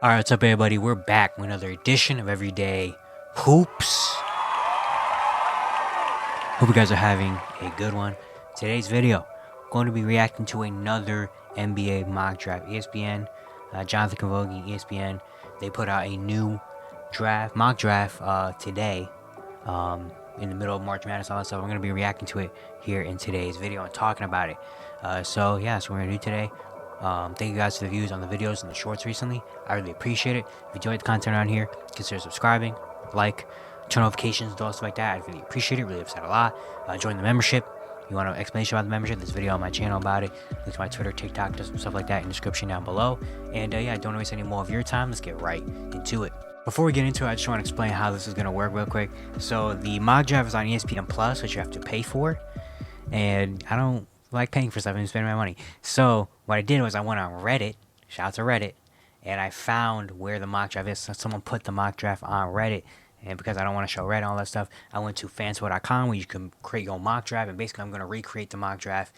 Alright, what's up everybody? We're back with another edition of Everyday Hoops. Hope you guys are having a good one. Today's video, I'm going to be reacting to another NBA mock draft. ESPN, Jonathan Kavogi, ESPN, they put out a new mock draft today, in the middle of March Madness, all that stuff. We're going to be reacting to it here in today's video and talking about it. So that's what we're going to do today. Thank you guys for the views on the videos and the shorts recently. I really appreciate it. If you enjoyed the content around here, consider subscribing, like, turn notifications, do all stuff like that. I really appreciate it. Really upset a lot. Join the membership. If you want an explanation about the membership, there's a video on my channel about it. Link to my Twitter, TikTok, just stuff like that in the description down below. And don't waste any more of your time. Let's get right into it. Before we get into it, I just want to explain how this is going to work real quick. So the mock draft is on ESPN Plus, which you have to pay for. And I don't like paying for stuff and spending my money. So what I did was I went on Reddit, shout out to Reddit, and I found where the mock draft is. So someone put the mock draft on Reddit, and because I don't want to show Reddit and all that stuff, I went to fanspo.com where you can create your own mock draft, and basically I'm going to recreate the mock draft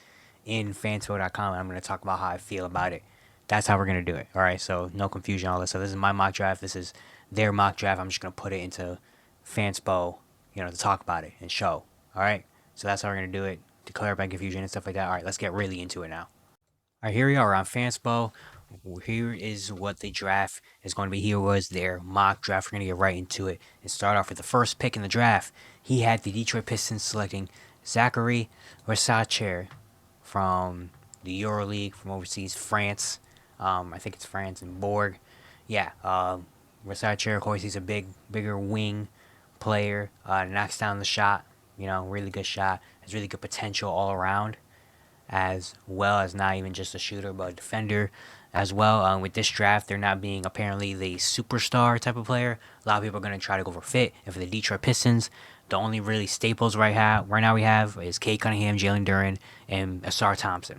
in fanspo.com, and I'm going to talk about how I feel about it. That's how we're going to do it. All right, so no confusion, all this. So this is my mock draft. This is their mock draft. I'm just going to put it into Fanspo, to talk about it and show. All right, so that's how we're going to do it, to clarify confusion and stuff like that. All right, let's get really into it now. All right, here we are on Fanspo. Here is what the draft is going to be. Here was their mock draft. We're going to get right into it and start off with the first pick in the draft. He had the Detroit Pistons selecting Zachary Versace from the EuroLeague from overseas France. I think it's France and Borg. Versace, of course, he's a bigger wing player. Knocks down the shot. Really good shot. Has really good potential all around, as well as not even just a shooter, but a defender as well. With this draft, they're not being apparently the superstar type of player. A lot of people are going to try to go for fit. And for the Detroit Pistons, the only really staples right now we have is Kate Cunningham, Jalen Duren, and Asar Thompson.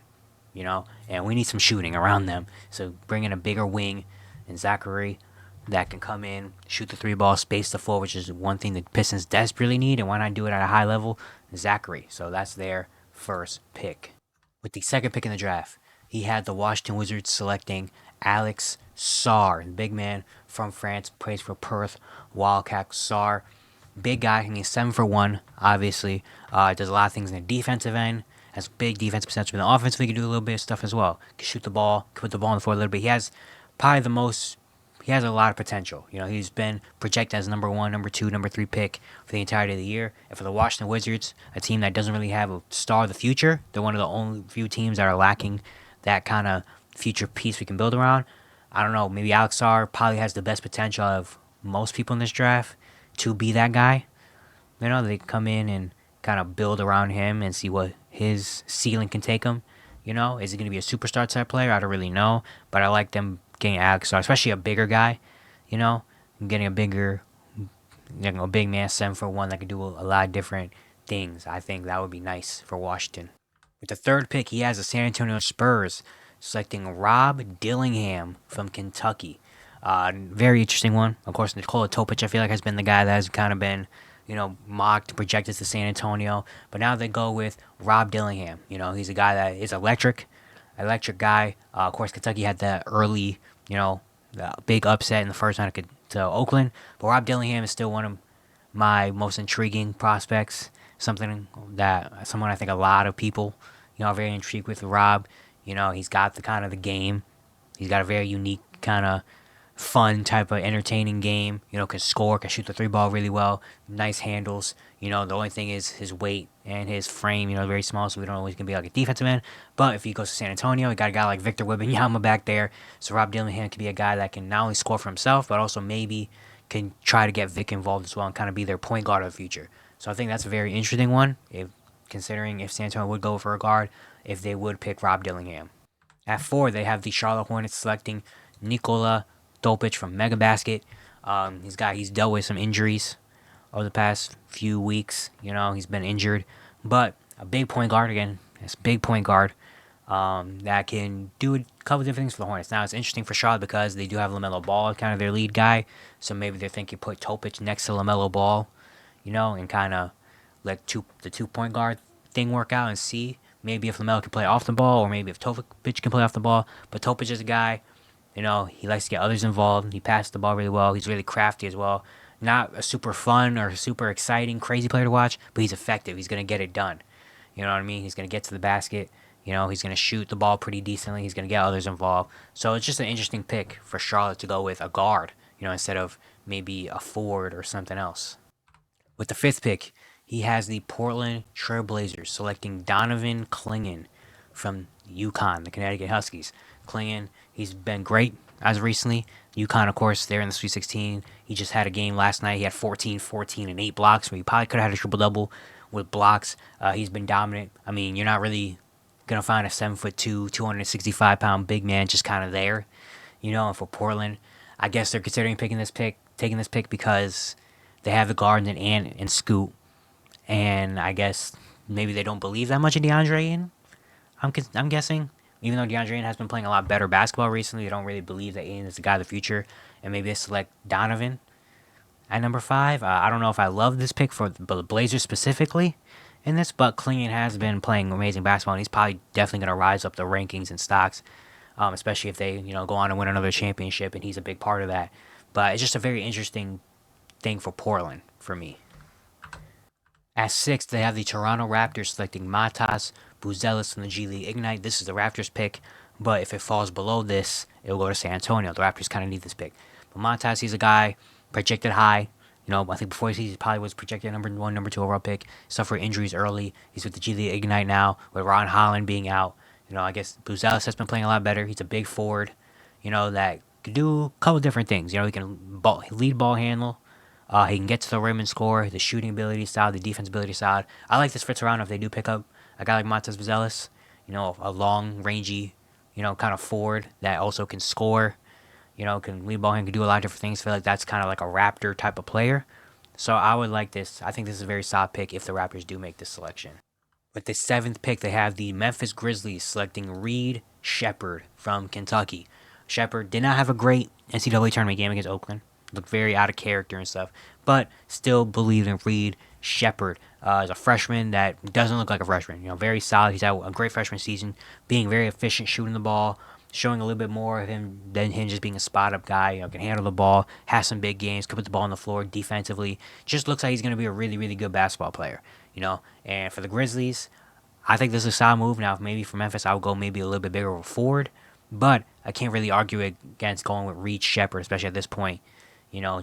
And we need some shooting around them. So bring in a bigger wing and Zachary that can come in, shoot the three ball, space the floor, which is one thing the Pistons desperately need. And why not do it at a high level? Zachary. So that's their first pick. With the second pick in the draft, he had the Washington Wizards selecting Alex Sarr, the big man from France, plays for Perth Wildcats. Sarr, big guy, he's 7'1", obviously. Does a lot of things in the defensive end, has big defensive potential. In the offense, he can do a little bit of stuff as well. Can shoot the ball, can put the ball on the floor a little bit. He has a lot of potential. He's been projected as number 1, number 2, number 3 pick for the entirety of the year. And for the Washington Wizards, a team that doesn't really have a star of the future, they're one of the only few teams that are lacking that kind of future piece we can build around. I don't know, maybe Alex Sarr probably has the best potential of most people in this draft to be that guy. They come in and kind of build around him and see what his ceiling can take him. Is he going to be a superstar type player? I don't really know, but I like them getting Alex Sarr, especially a bigger guy, getting a big man, 7'1", that can do a lot of different things. I think that would be nice for Washington. With the third pick, he has the San Antonio Spurs selecting Rob Dillingham from Kentucky. Very interesting one. Of course, Nikola Topic, I feel like, has been the guy that has kind of been, mocked, projected to San Antonio. But now they go with Rob Dillingham. He's a guy that is electric guy. Of course, Kentucky had that early, the big upset in the first round to Oakland. But Rob Dillingham is still one of my most intriguing prospects. Someone I think a lot of people, are very intrigued with Rob. He's got the game. He's got a very unique kind of fun type of entertaining game. Can score, can shoot the three ball really well. Nice handles. The only thing is his weight and his frame, very small, so we don't know he's going to be like a defensive end. But if he goes to San Antonio, you got a guy like Victor Wembanyama back there. So Rob Dillingham can be a guy that can not only score for himself, but also maybe can try to get Vic involved as well and kind of be their point guard of the future. So I think that's a very interesting one, considering if San Antonio would go for a guard, if they would pick Rob Dillingham. At 4, they have the Charlotte Hornets selecting Nikola Topic from Mega Basket. He's dealt with some injuries over the past few weeks. He's been injured, but a big point guard again. It's a big point guard that can do a couple different things for the Hornets. Now it's interesting for Charlotte because they do have LaMelo Ball, kind of their lead guy. So maybe they're thinking put Topic next to LaMelo Ball, and kind of let the 2-point guard thing work out and see maybe if LaMelo can play off the ball or maybe if Topic can play off the ball. But Topic is a guy He likes to get others involved. He passes the ball really well. He's really crafty as well. Not a super fun or super exciting, crazy player to watch, but he's effective. He's going to get it done. You know what I mean? He's going to get to the basket. He's going to shoot the ball pretty decently. He's going to get others involved. So it's just an interesting pick for Charlotte to go with a guard, instead of maybe a forward or something else. With the fifth pick, he has the Portland Trailblazers selecting Donovan Clingan from UConn, the Connecticut Huskies. Clingan, he's been great as of recently. UConn, of course, they're in the Sweet 16. He just had a game last night. He had 14, 14, and 8 blocks. So he probably could have had a triple double with blocks. He's been dominant. I mean, you're not really going to find a 7'2", 265-pound big man just kind of there. And for Portland, I guess they're considering taking this pick because they have the guard and Scoot, and I guess maybe they don't believe that much in DeAndre Ayton. I'm guessing, even though DeAndre Ayton has been playing a lot better basketball recently, they don't really believe that Ayton is the guy of the future, and maybe they select Donovan at number 5. I don't know if I love this pick for the Blazers specifically in this, but Clingan has been playing amazing basketball, and he's probably definitely going to rise up the rankings and stocks, especially if they go on and win another championship, and he's a big part of that. But it's just a very interesting thing for Portland for me. At 6, they have the Toronto Raptors selecting Matas Buzelis from the G League Ignite. This is the Raptors pick, but if it falls below this, it will go to San Antonio. The Raptors kind of need this pick. But Matas, he's a guy projected high. I think before he probably was projected number 1, number 2 overall pick. Suffered injuries early. He's with the G League Ignite now, with Ron Holland being out. I guess Buzelis has been playing a lot better. He's a big forward, that could do a couple different things. He can lead ball handle. He can get to the rim and score. The shooting ability side, the defense ability side. I like this for Toronto if they do pick up a guy like Matas Buzelis. A long, rangy, kind of forward that also can score. Can lead ball and can do a lot of different things. I feel like that's kind of like a Raptor type of player. So I would like this. I think this is a very solid pick if the Raptors do make this selection. With the 7th pick, they have the Memphis Grizzlies selecting Reed Sheppard from Kentucky. Sheppard did not have a great NCAA tournament game against Oakland. Looked very out of character and stuff, but still believe in Reed Sheppard as a freshman that doesn't look like a freshman. Very solid. He's had a great freshman season, being very efficient shooting the ball, showing a little bit more of him than him just being a spot-up guy. Can handle the ball, has some big games, can put the ball on the floor defensively. Just looks like he's going to be a really, really good basketball player. And for the Grizzlies, I think this is a solid move. Now, maybe for Memphis, I would go maybe a little bit bigger of a forward, but I can't really argue against going with Reed Sheppard, especially at this point.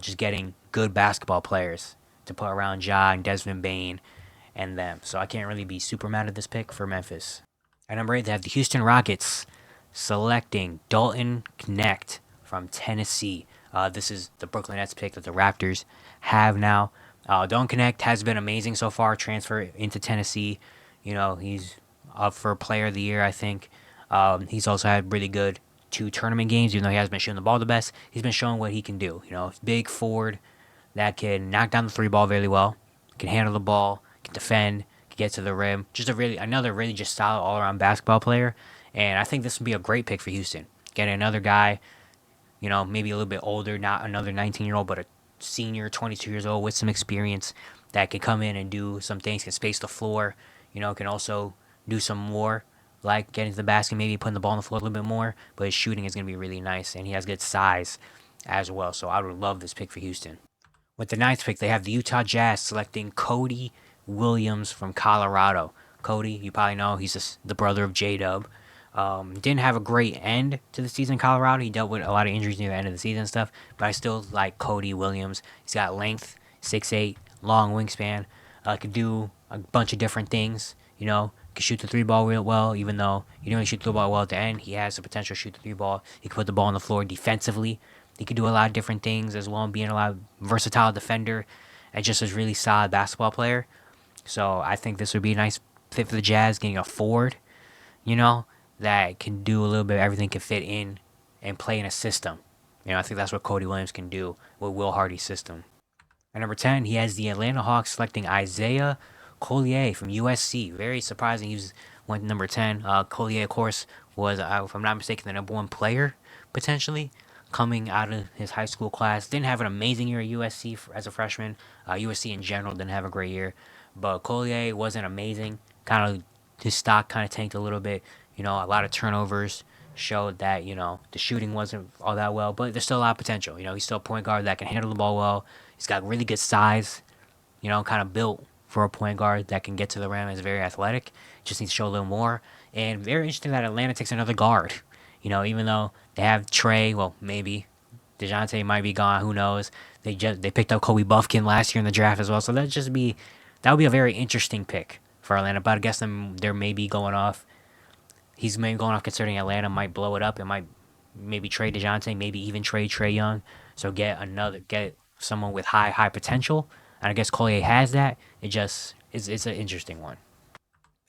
Just getting good basketball players to put around Ja and Desmond Bane and them. So I can't really be super mad at this pick for Memphis. At number 8, they have the Houston Rockets selecting Dalton Knecht from Tennessee. This is the Brooklyn Nets pick that the Raptors have now. Dalton Knecht has been amazing so far, transfer into Tennessee. He's up for Player of the Year, I think. He's also had really good 2 tournament games, even though he hasn't been shooting the ball the best. He's been showing what he can do. Big forward that can knock down the 3 ball really well, can handle the ball, can defend, can get to the rim. Just another really just solid all around basketball player. And I think this would be a great pick for Houston. Getting another guy, maybe a little bit older, not another 19-year-old, but a senior, 22 years old with some experience that can come in and do some things, can space the floor, can also do some more like getting to the basket, maybe putting the ball on the floor a little bit more, but his shooting is going to be really nice, and he has good size as well. So I would love this pick for Houston. With the 9th pick, they have the Utah Jazz selecting Cody Williams from Colorado. Cody, you probably know, he's the brother of J-Dub. Didn't have a great end to the season in Colorado. He dealt with a lot of injuries near the end of the season and stuff, but I still like Cody Williams. He's got length, 6'8", long wingspan, could do a bunch of different things, can shoot the 3 ball real well, even though he didn't really shoot the 3 ball well at the end. He has the potential to shoot the 3 ball. He can put the ball on the floor defensively. He could do a lot of different things as well, and being a lot of versatile defender and just a really solid basketball player. So I think this would be a nice fit for the Jazz, getting a forward, that can do a little bit of everything, can fit in and play in a system. I think that's what Cody Williams can do with Will Hardy's system. At number 10, he has the Atlanta Hawks selecting Isaiah Collier from USC. Very surprising. He went number 10. Collier, of course, was, if I'm not mistaken, the number 1 player, potentially, coming out of his high school class. Didn't have an amazing year at USC as a freshman. USC in general didn't have a great year. But Collier wasn't amazing. His stock kind of tanked a little bit. A lot of turnovers. showed that, the shooting wasn't all that well, but there's still a lot of potential. He's still a point guard that can handle the ball well. He's got really good size, kind of built for a point guard that can get to the rim. Is very athletic. Just needs to show a little more. And very interesting that Atlanta takes another guard. Even though they have Trey, well, maybe DeJounte might be gone. Who knows? They picked up Kobe Buffkin last year in the draft as well. So that would be a very interesting pick for Atlanta. But I guess they're maybe going off. He's maybe going off considering Atlanta might blow it up. It might maybe trade DeJounte, maybe even trade Trey Young. So get someone with high potential. And I guess Collier has that. It's an interesting one.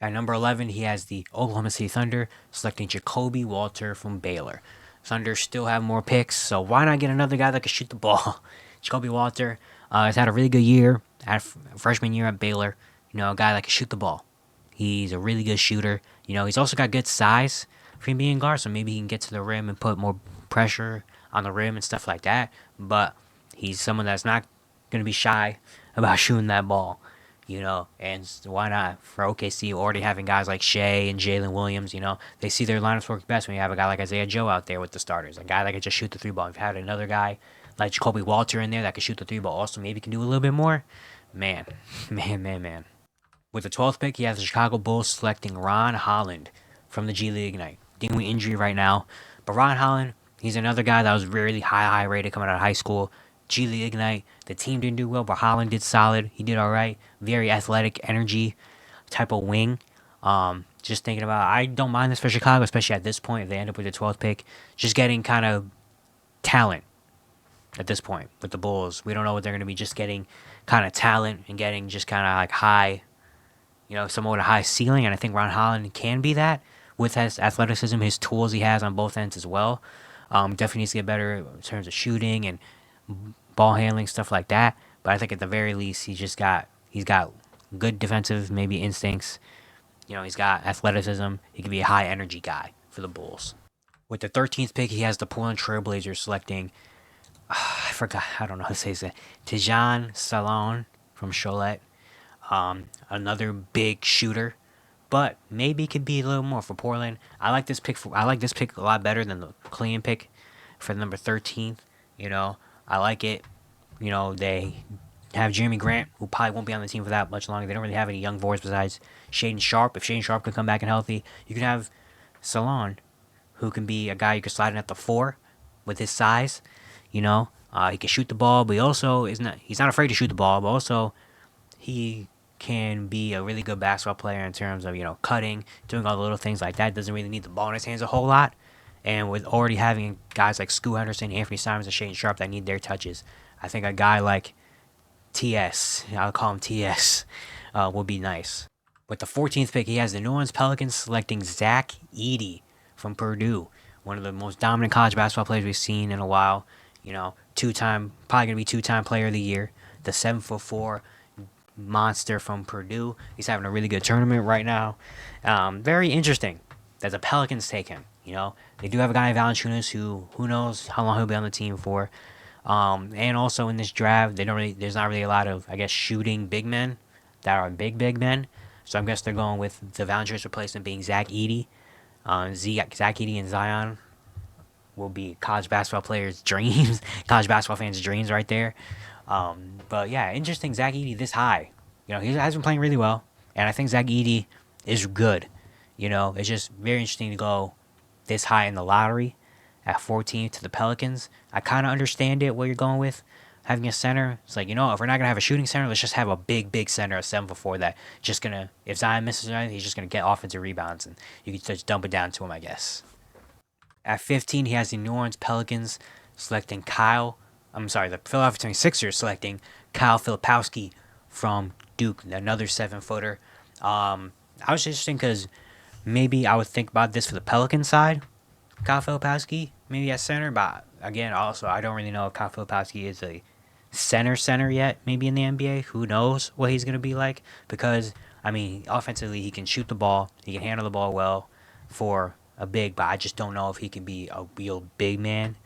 At number 11, he has the Oklahoma City Thunder selecting Jacoby Walter from Baylor. Thunder still have more picks, so why not get another guy that can shoot the ball? Jacoby Walter has had a really good year at freshman year at Baylor. A guy that can shoot the ball. He's a really good shooter. He's also got good size for him being guard, so maybe he can get to the rim and put more pressure on the rim and stuff like that. But he's someone that's not going to be shy about shooting that ball. And why not for OKC already having guys like Shea and Jalen Williams, they see their lineups work best when you have a guy like Isaiah Joe out there with the starters, a guy that can just shoot the three ball. If you had another guy like Jacoby Walter in there that can shoot the three ball, also maybe can do a little bit more, man. With the 12th pick, he has the Chicago Bulls selecting Ron Holland from the G League Ignite. Dealing with injury right now, but Ron Holland, he's another guy that was really high rated coming out of high school. G League Ignite, the team didn't do well, but Holland did solid. He did all right. Very athletic, energy type of wing. Just thinking about, I don't mind this for Chicago, especially at this point if they end up with the 12th pick. Just getting kind of talent at this point with the Bulls. We don't know what they're going to be. Just getting kind of talent and getting just kind of like high, somewhat a high ceiling. And I think Ron Holland can be that with his athleticism, his tools he has on both ends as well. Definitely needs to get better in terms of shooting and ball handling, stuff like that. But I think at the very least, he's got good defensive maybe instincts. He's got athleticism. He could be a high energy guy for the Bulls. With the 13th pick, he has the Portland Trailblazers selecting, I don't know how to say this, Tijan Salon from Cholet. Another big shooter, but maybe could be a little more for Portland. I like this pick a lot better than the Clean pick for the number 13th. I like it. They have Jeremy Grant, who probably won't be on the team for that much longer. They don't really have any young forwards besides Shaden Sharp. If Shaden Sharp can come back and healthy, you can have Salon, who can be a guy you can slide in at the 4 with his size. He can shoot the ball, but he's not afraid to shoot the ball, but also he can be a really good basketball player in terms of, cutting, doing all the little things like that. Doesn't really need the ball in his hands a whole lot. And with already having guys like Scoot Henderson, Anthony Simons, and Shaden Sharp that need their touches, I think a guy like TS, I'll call him TS, would be nice. With the 14th pick, he has the New Orleans Pelicans selecting Zach Edey from Purdue, one of the most dominant college basketball players we've seen in a while. Probably going to be two-time player of the year. The 7'4" monster from Purdue. He's having a really good tournament right now. Very interesting that the Pelicans take him. They do have a guy in Valanciunas who knows how long he'll be on the team for. And also in this draft, there's not really a lot of, I guess, shooting big men that are big men. So I guess they're going with the Valanciunas replacement being Zach Edey. Zach Edey and Zion will be college basketball players' dreams, college basketball fans' dreams right there. But yeah, interesting. Zach Edey this high. He has been playing really well, and I think Zach Edey is good. It's just very interesting to go this high in the lottery at 14 to the Pelicans. I kind of understand it, what you're going with. Having a center, it's like, if we're not going to have a shooting center, let's just have a big center, a 7'4" that just going to, if Zion misses anything, he's just going to get offensive rebounds, and you can just dump it down to him, I guess. At 15, he has the New Orleans Pelicans selecting the Philadelphia 76ers selecting Kyle Filipowski from Duke, another 7-footer. I was interesting because maybe I would think about this for the Pelican side. Kyle Filipowski, maybe at center, but again, also, I don't really know if Kyle Filipowski is a center yet, maybe in the NBA. Who knows what he's going to be like? Because, offensively, he can shoot the ball, he can handle the ball well for a big, but I just don't know if he can be a real big man.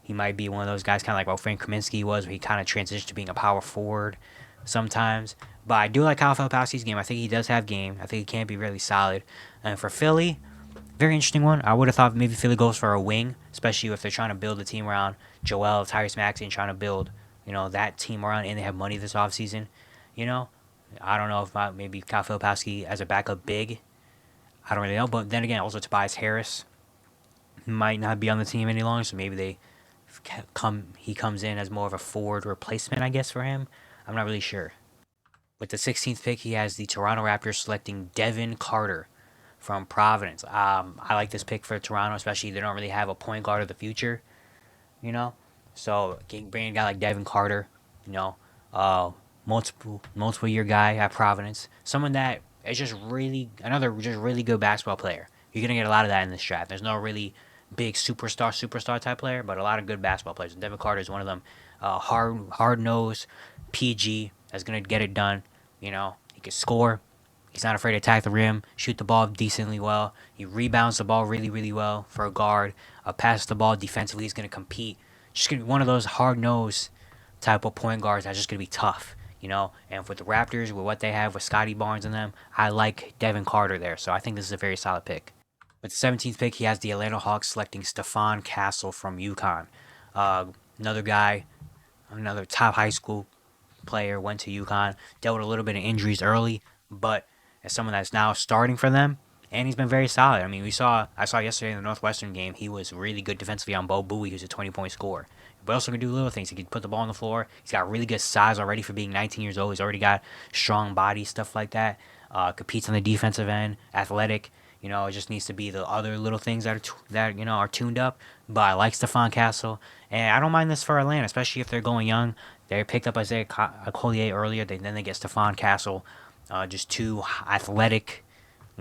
He might be one of those guys kind of like what Frank Kaminsky was, where he kind of transitioned to being a power forward sometimes. But I do like Kyle Filipowski's game. I think he does have game. I think he can be really solid. And for Philly, very interesting one. I would have thought maybe Philly goes for a wing, especially if they're trying to build a team around Joel, Tyrese Maxey, and trying to build, that team around, and they have money this offseason. You know, I don't know if maybe Kyle Filipowski as a backup big. I don't really know. But then again, also Tobias Harris might not be on the team any longer, so maybe he comes in as more of a forward replacement, I guess, for him. I'm not really sure. With the 16th pick, he has the Toronto Raptors selecting Devin Carter from Providence. I like this pick for Toronto, especially they don't really have a point guard of the future, you know. So bringing a guy like Devin Carter, you know, uh, multiple year guy at Providence, someone that is just just really good basketball player. You're gonna get a lot of that in this draft. There's no really big superstar type player, but a lot of good basketball players. And Devin Carter is one of them. Hard nosed, PG that's gonna get it done. He can score. He's not afraid to attack the rim, shoot the ball decently well. He rebounds the ball really, really well for a guard. Passes the ball defensively. He's going to compete. Just going to be one of those hard-nosed type of point guards that's just going to be tough, And with the Raptors, with what they have with Scotty Barnes and them, I like Devin Carter there. So I think this is a very solid pick. With the 17th pick, he has the Atlanta Hawks selecting Stephon Castle from UConn. Uh, another guy, another top high school player, went to UConn, dealt with a little bit of injuries early, but as someone that's now starting for them, and he's been very solid. I mean, I saw yesterday in the Northwestern game, he was really good defensively on Bo Bowie, who's a 20-point scorer. But also can do little things. He can put the ball on the floor. He's got really good size already for being 19 years old. He's already got strong body, stuff like that. Competes on the defensive end, athletic. It just needs to be the other little things that are tuned up. But I like Stephon Castle, and I don't mind this for Atlanta, especially if they're going young. They picked up Isaiah Collier earlier. Then they get Stephon Castle. Just two athletic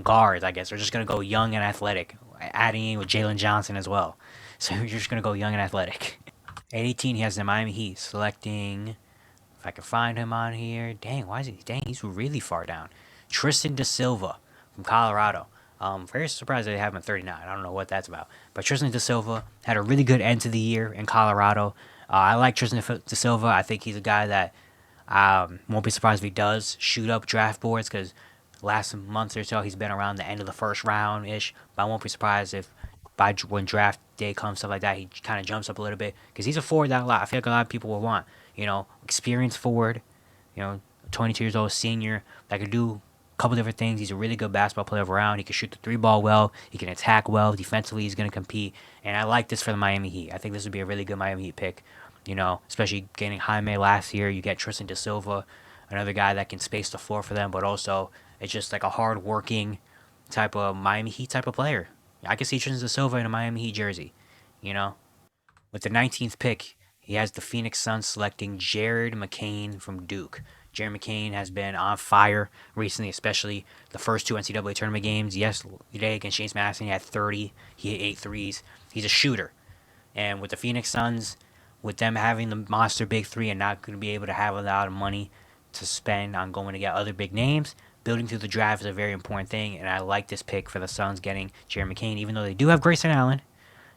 guards, I guess. They're just going to go young and athletic, adding in with Jalen Johnson as well. So you're just going to go young and athletic. At 18, he has the Miami Heat selecting, if I can find him on here. Dang, he's really far down. Tristan Da Silva from Colorado. Very surprised they have him at 39. I don't know what that's about. But Tristan Da Silva had a really good end to the year in Colorado. I like Tristan Da Silva. I think he's a guy that won't be surprised if he does shoot up draft boards because last month or so he's been around the end of the first round ish. But I won't be surprised if when draft day comes, stuff like that, he kind of jumps up a little bit because he's a forward that I feel like a lot of people will want. Experienced forward, 22 years old senior that could do a couple different things. He's a really good basketball player around. He can shoot the three ball well. He can attack well. Defensively, he's going to compete. And I like this for the Miami Heat. I think this would be a really good Miami Heat pick. Especially getting Jaime last year. You get Tristan Da Silva, another guy that can space the floor for them, but also it's just like a hard-working type of Miami Heat type of player. I can see Tristan Da Silva in a Miami Heat jersey, With the 19th pick, he has the Phoenix Suns selecting Jared McCain from Duke. Jared McCain has been on fire recently, especially the first two NCAA tournament games. Yesterday against James Madison, he had 30. He hit 8 threes. He's a shooter. And with the Phoenix Suns, with them having the monster big three and not going to be able to have a lot of money to spend on going to get other big names, building through the draft is a very important thing, and I like this pick for the Suns getting Jared McCain, even though they do have Grayson Allen.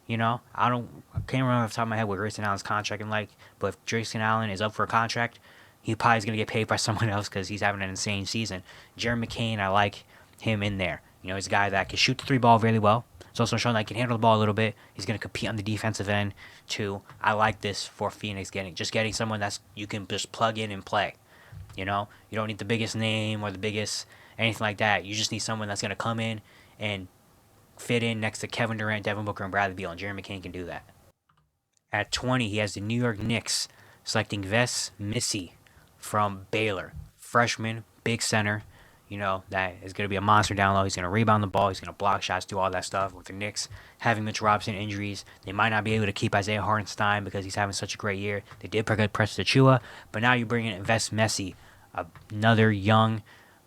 I can't remember off the top of my head what Grayson Allen's contract is like, but if Grayson Allen is up for a contract, he probably is going to get paid by someone else because he's having an insane season. Jared McCain, I like him in there. He's a guy that can shoot the three ball really well. He's also shown that he can handle the ball a little bit. He's going to compete on the defensive end too. I like this for Phoenix getting someone that's you can just plug in and play. You don't need the biggest name or the biggest anything like that. You just need someone that's going to come in and fit in next to Kevin Durant, Devin Booker, and Bradley Beal, and Jeremy McCain can do that. At 20, he has the New York Knicks selecting Wes Missy from Baylor. Freshman, big center, that is going to be a monster down low. He's going to rebound the ball. He's going to block shots, do all that stuff. With the Knicks having Mitch Robinson injuries, they might not be able to keep Isaiah Hartenstein because he's having such a great year. They did pick up Preston Achua, but now you bring in Wes Messy, another young,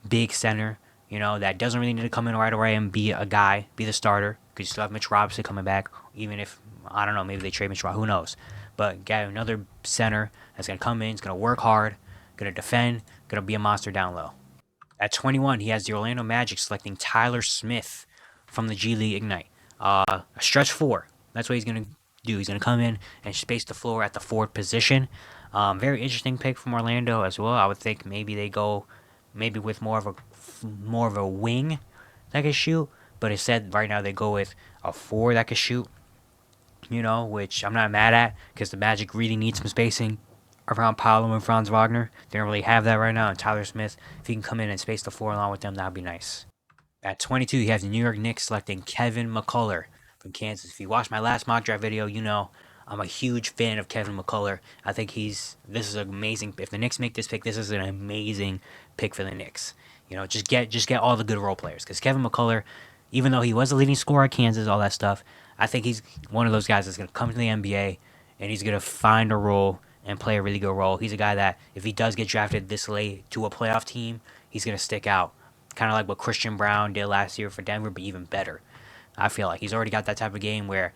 big center, that doesn't really need to come in right away and be the starter, because you still have Mitch Robinson coming back, even if, I don't know, maybe they trade Mitch Robinson, who knows. But get another center that's going to come in, he's going to work hard, going to defend, going to be a monster down low. At 21, he has the Orlando Magic selecting Tyler Smith from the G League Ignite. A stretch four. That's what he's going to do. He's going to come in and space the floor at the forward position. Very interesting pick from Orlando as well. I would think maybe they go with more of a wing that can shoot. but instead right now they go with a four that could shoot, which I'm not mad at because the Magic really need some spacing around Paolo and Franz Wagner. They don't really have that right now. And Tyler Smith, if he can come in and space the floor along with them, that'd be nice. At 22, he has the New York Knicks selecting Kevin McCullough from Kansas. If you watched my last mock draft video, you know I'm a huge fan of Kevin McCullough. I think this is an amazing. If the Knicks make this pick, this is an amazing pick for the Knicks. Just get all the good role players because Kevin McCullough, even though he was a leading scorer at Kansas, all that stuff, I think he's one of those guys that's gonna come to the NBA and he's gonna find a role and play a really good role. He's a guy that if he does get drafted this late to a playoff team, he's gonna stick out. Kind of like what Christian Brown did last year for Denver, but even better. I feel like he's already got that type of game where,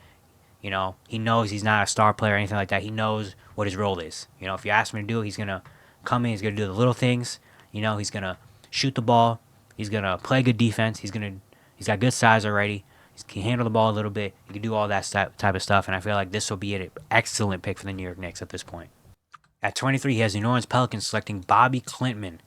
he knows he's not a star player or anything like that. He knows what his role is. If you ask him to do it, he's going to come in, he's going to do the little things. He's going to shoot the ball. He's going to play good defense. He's got good size already. He can handle the ball a little bit. He can do all that type of stuff. And I feel like this will be an excellent pick for the New York Knicks at this point. At 23, he has the New Orleans Pelicans selecting Bobby Klintman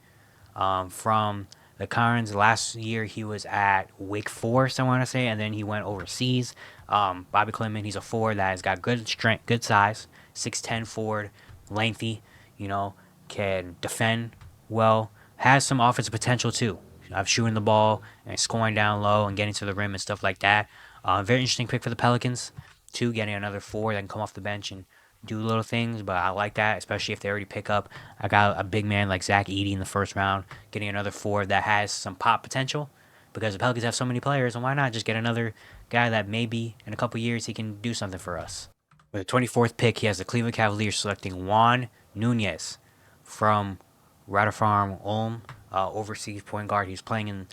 from the Carnes. Last year he was at Wake Forest, I want to say, and then he went overseas. Bobby Klintman, he's a forward that has got good strength, good size, 6'10" forward, lengthy, can defend well, has some offensive potential too. Of shooting the ball and scoring down low and getting to the rim and stuff like that. Very interesting pick for the Pelicans too, getting another forward that can come off the bench and do little things, but I like that, especially if they already pick up. I got a big man like Zach Edey in the first round, getting another forward that has some pop potential, because the Pelicans have so many players, and why not just get another guy that maybe in a couple years he can do something for us. With the 24th pick, he has the Cleveland Cavaliers selecting Juan Nunez from Rada Farm Ulm, overseas point guard. He was playing in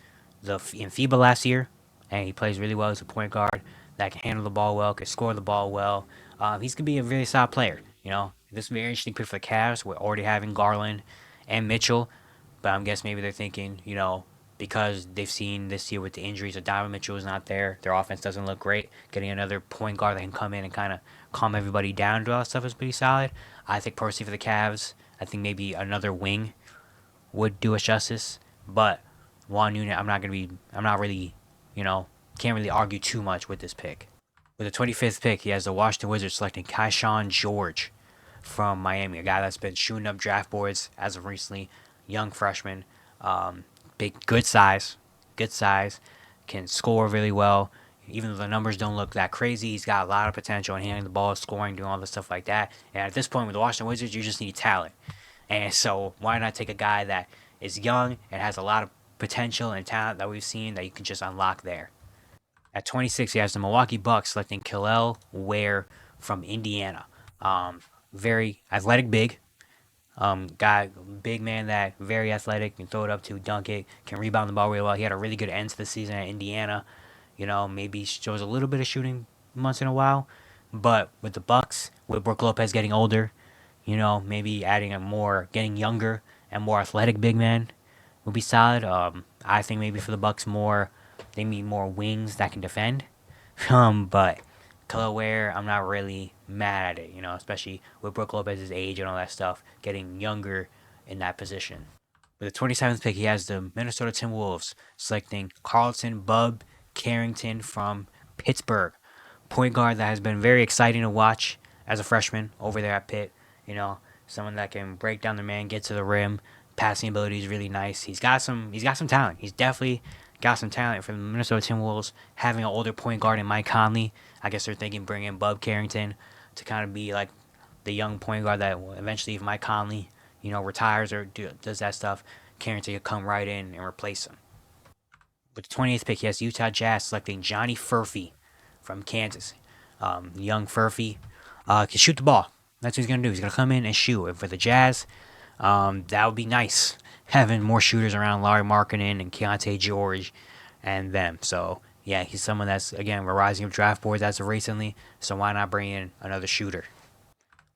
FIBA last year, and he plays really well as a point guard that can handle the ball well, can score the ball well. He's going to be a very solid player. This is a very interesting pick for the Cavs. We're already having Garland and Mitchell, but I'm guessing maybe they're thinking, because they've seen this year with the injuries that Donovan Mitchell is not there, their offense doesn't look great. Getting another point guard that can come in and kind of calm everybody down and do all that stuff is pretty solid. I think personally for the Cavs, I think maybe another wing would do us justice. But Juan Nunez, I'm not really, can't really argue too much with this pick. With the 25th pick, he has the Washington Wizards selecting Keyshawn George from Miami, a guy that's been shooting up draft boards as of recently, young freshman, good size, can score really well. Even though the numbers don't look that crazy, he's got a lot of potential in handling the ball, scoring, doing all this stuff like that. And at this point with the Washington Wizards, you just need talent. And so why not take a guy that is young and has a lot of potential and talent that we've seen that you can just unlock there. At 26, he has the Milwaukee Bucks selecting Kel'el Ware from Indiana. Very athletic, big man that very athletic, can throw it up to dunk it, can rebound the ball really well. He had a really good end to the season at Indiana. Maybe shows a little bit of shooting once in a while, but with the Bucks, with Brook Lopez getting older, maybe adding getting younger and more athletic big man would be solid. I think maybe for the Bucks they need more wings that can defend. But Kel'el Ware, I'm not really mad at it, especially with Brook Lopez's age and all that stuff, getting younger in that position. With the 27th pick, he has the Minnesota Timberwolves selecting Carlton Bub Carrington from Pittsburgh. Point guard that has been very exciting to watch as a freshman over there at Pitt. Someone that can break down the man, get to the rim. Passing ability is really nice. He's got some talent. He's definitely got some talent for the Minnesota Timberwolves. Having an older point guard in Mike Conley, I guess they're thinking bringing Bub Carrington to kind of be like the young point guard that eventually, if Mike Conley, retires or does that stuff, Carrington could come right in and replace him. With the 28th pick, he has Utah Jazz selecting Johnny Furphy from Kansas. Young Furphy can shoot the ball. That's what he's going to do. He's going to come in and shoot. And for the Jazz, that would be nice, having more shooters around Larry Markkinen and Keontae George and them. So, yeah, he's someone that's, again, we're rising up draft boards as of recently, so why not bring in another shooter?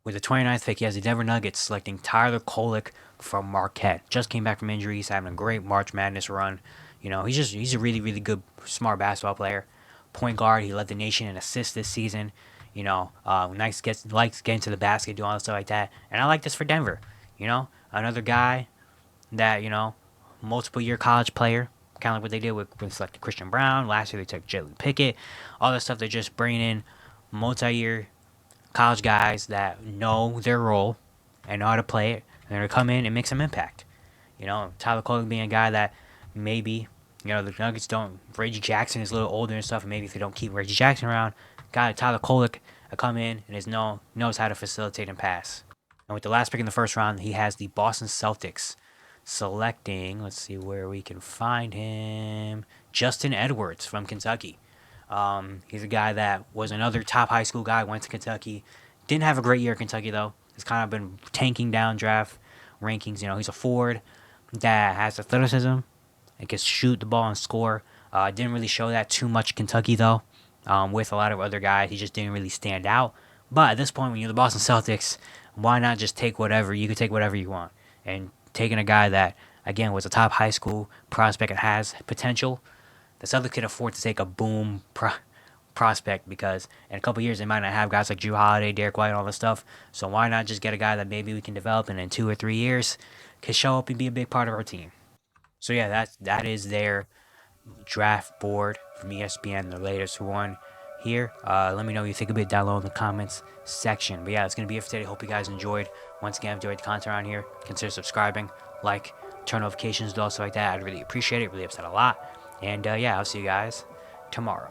With the 29th pick, he has the Denver Nuggets selecting Tyler Kolek from Marquette. Just came back from injury. He's having a great March Madness run. He's a really, really good, smart basketball player. Point guard, he led the nation in assists this season. Likes getting to the basket, doing all that stuff like that. And I like this for Denver. Another guy that, multiple year college player, kind of like what they did with selecting Christian Brown. Last year they took Jalen Pickett. All that stuff, they're just bringing in multi-year college guys that know their role and know how to play it. And they're going to come in and make some impact. Tyler Coley being a guy that maybe, the Nuggets don't. Reggie Jackson is a little older and stuff, and maybe if they don't keep Reggie Jackson around, guy like Tyler Kolek come in and knows how to facilitate and pass. And with the last pick in the first round, he has the Boston Celtics selecting. Let's see where we can find him. Justin Edwards from Kentucky. He's a guy that was another top high school guy. Went to Kentucky, didn't have a great year at Kentucky though. He's kind of been tanking down draft rankings. He's a forward that has athleticism and can shoot the ball and score. Didn't really show that too much at Kentucky though. With a lot of other guys, he just didn't really stand out. But at this point, when you're the Boston Celtics, why not just take whatever? You could take whatever you want. And taking a guy that, again, was a top high school prospect and has potential, the Celtics can afford to take a boom prospect because in a couple years they might not have guys like Drew Holiday, Derek White, and all this stuff. So why not just get a guy that maybe we can develop and in 2 or 3 years can show up and be a big part of our team? So yeah, that is their draft board from ESPN, the latest one here. Let me know what you think of it down below in the comments section. But yeah, that's going to be it for today. Hope you guys enjoyed. Once again, enjoyed the content around here. Consider subscribing, turn notifications, do also like that. I'd really appreciate it. Really upset a lot. And yeah, I'll see you guys tomorrow.